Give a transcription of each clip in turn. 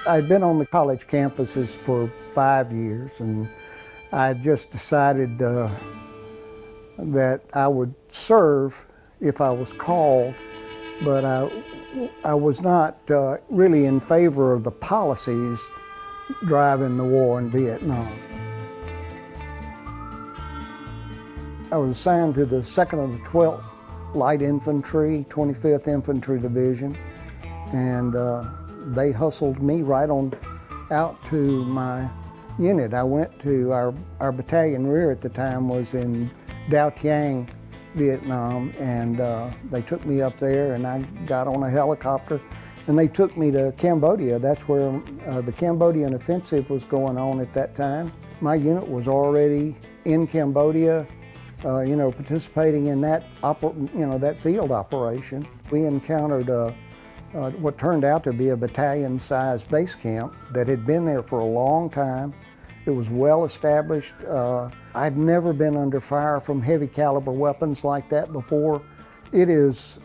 I'd been on the college campuses for 5 years, and I just decided that I would serve if I was called, but I was not really in favor of the policies driving the war in Vietnam. I was assigned to the 2nd of the 12th Light Infantry, 25th Infantry Division, and they hustled me right on out to my unit. I went to our battalion rear at the time was in Dao Tiang, Vietnam, and they took me up there, and I got on a helicopter and they took me to Cambodia. That's where the Cambodian offensive was going on at that time. My unit was already in Cambodia, participating in that that field operation. We encountered what turned out to be a battalion-sized base camp that had been there for a long time. It was well established. I'd never been under fire from heavy caliber weapons like that before. It is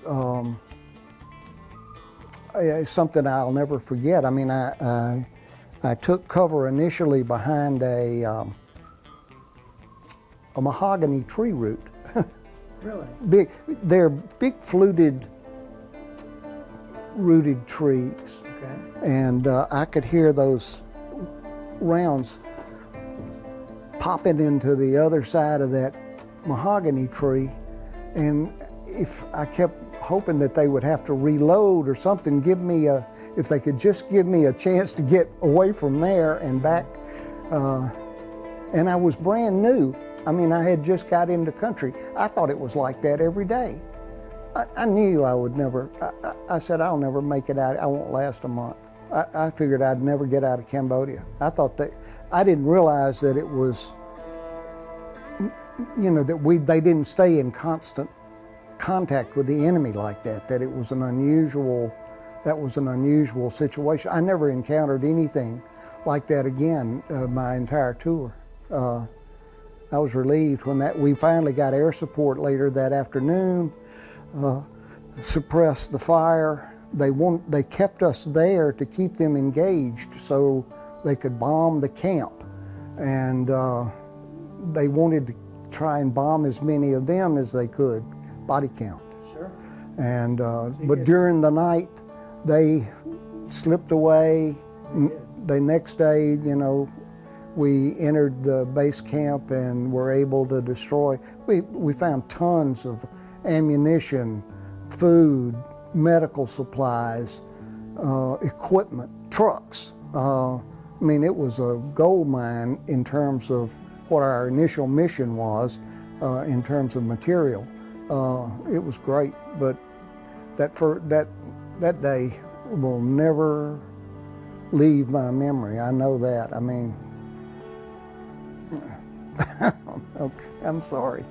something I'll never forget. I mean, I took cover initially behind a mahogany tree root. Really? They're big fluted, rooted trees. Okay. And I could hear those rounds popping into the other side of that mahogany tree, and if I kept hoping that they would have to reload or something, if they could just give me a chance to get away from there and back. And I was brand new. I mean, I had just got into country. I thought it was like that every day. I knew I would never, I said, I'll never make it out. I won't last a month. I figured I'd never get out of Cambodia. I didn't realize that it was, that they didn't stay in constant contact with the enemy like that, that it was an unusual situation. I never encountered anything like that again my entire tour. I was relieved when we finally got air support later that afternoon, suppressed the fire. They kept us there to keep them engaged so they could bomb the camp, and they wanted to try and bomb as many of them as they could, body count. Sure. And but during the night, they slipped away. The next day, we entered the base camp and were able to destroy. We found tons of ammunition, food, medical supplies, equipment, trucks. I mean, it was a gold mine in terms of what our initial mission was, in terms of material. It was great, but that day will never leave my memory. I know that. I mean, okay, I'm sorry.